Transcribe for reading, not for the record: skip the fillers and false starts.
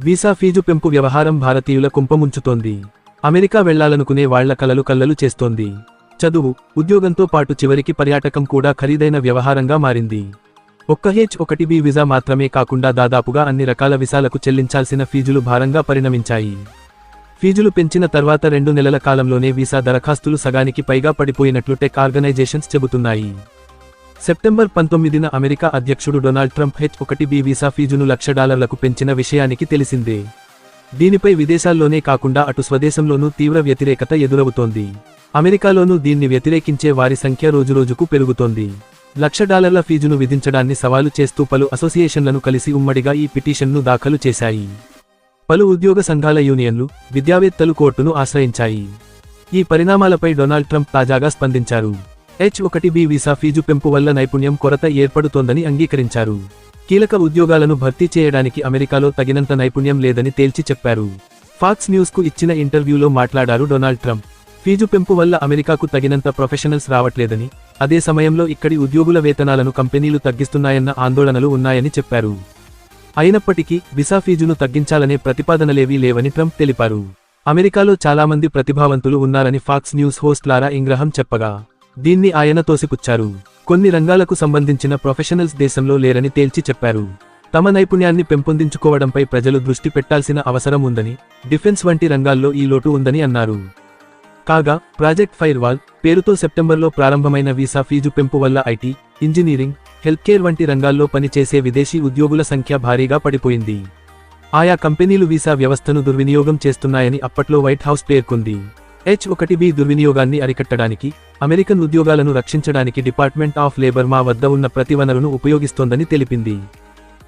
Visa fee పెంపు వ్యవహారం భారతీయుల కుంపముంచుతోంది. అమెరికా వెళ్లాలనుకునే వాళ్ల కలలు కల్లలు చేస్తోంది. చదువు, ఉద్యోగంతో పాటు చివరికి పర్యాటకం కూడా ఖరీదైన వ్యవహారంగా మారింది. ఒక్క H-1B వీసా మాత్రమే కాకుండా దాదాపుగా అన్ని రకాల వీసాలకు చెల్లించాల్సిన ఫీజులు భారంగా పరిణమించాయి. ఫీజులు పెంచిన తర్వాత 2 నెలల కాలంలోనే వీసా దరఖాస్తులు సగానికి పైగా పడిపోయినట్లు టెక్ ఆర్గనైజేషన్స్ చెబుతున్నాయి. సెప్టెంబర్ 19న అమెరికా అధ్యక్షుడు డొనాల్డ్ ట్రంప్ H-1B వీసా ఫీజును $1,00,000కు పెంచిన విషయానికి తెలిసిందే. దీనిపై విదేశాల్లోనే కాకుండా అటు స్వదేశంలోనూ తీవ్ర వ్యతిరేకత ఎదురవుతోంది. అమెరికాలోనూ దీన్ని వ్యతిరేకించే వారి సంఖ్య రోజురోజుకు పెరుగుతోంది. $1,00,000 ఫీజును విధించడాన్ని సవాలు చేస్తూ పలు అసోసియేషన్లను కలిసి ఉమ్మడిగా ఈ పిటిషన్ను దాఖలు చేశాయి. పలు ఉద్యోగ సంఘాల యూనియన్లు, విద్యావేత్తలు కోర్టును ఆశ్రయించాయి. ఈ పరిణామాలపై డొనాల్డ్ ట్రంప్ తాజాగా స్పందించారు. H-1B వీసా ఫీజు పెంపు వల్ల నైపుణ్యం కొరత ఏర్పడుతోందని అంగీకరించారు. కీలక ఉద్యోగాలను భర్తీ చేయడానికి అమెరికాలో తగినంత నైపుణ్యం లేదని తేల్చి చెప్పారు. ఫాక్స్ న్యూస్కు ఇచ్చిన ఇంటర్వ్యూలో మాట్లాడారు డొనాల్డ్ ట్రంప్. ఫీజు పెంపు వల్ల అమెరికాకు తగినంత ప్రొఫెషనల్స్ రావట్లేదని, అదే సమయంలో ఇక్కడి ఉద్యోగుల వేతనాలను కంపెనీలు తగ్గిస్తున్నాయన్న ఆందోళనలు ఉన్నాయని చెప్పారు. అయినప్పటికీ వీసా ఫీజును తగ్గించాలనే ప్రతిపాదనలేవీ లేవని ట్రంప్ తెలిపారు. అమెరికాలో చాలామంది ప్రతిభావంతులు ఉన్నారని ఫాక్స్ న్యూస్ హోస్ట్ లారా ఇంగ్రహం చెప్పగా, దీన్ని ఆయన తోసిపుచ్చారు. కొన్ని రంగాలకు సంబంధించిన ప్రొఫెషనల్స్ దేశంలో లేరని తేల్చి చెప్పారు. తమ నైపుణ్యాన్ని పెంపొందించుకోవడంపై ప్రజలు దృష్టి పెట్టాల్సిన అవసరం ఉందని, డిఫెన్స్ వంటి రంగాల్లో ఈ లోటు ఉందని అన్నారు. కాగా ప్రాజెక్ట్ ఫైర్వాల్ పేరుతో సెప్టెంబర్లో ప్రారంభమైన వీసా ఫీజు పెంపు వల్ల ఐటీ, ఇంజనీరింగ్, హెల్త్కేర్ వంటి రంగాల్లో పనిచేసే విదేశీ ఉద్యోగుల సంఖ్య భారీగా పడిపోయింది. ఆయా కంపెనీలు వీసా వ్యవస్థను దుర్వినియోగం చేస్తున్నాయని అప్పట్లో వైట్ హౌస్ పేర్కొంది. H-1B దుర్వినియోగాన్ని అరికట్టడానికి, అమెరికన్ ఉద్యోగాలను రక్షించడానికి డిపార్ట్మెంట్ ఆఫ్ లేబర్ మా వద్ద ఉన్న ప్రతి వనరును ఉపయోగిస్తోందని తెలిపింది.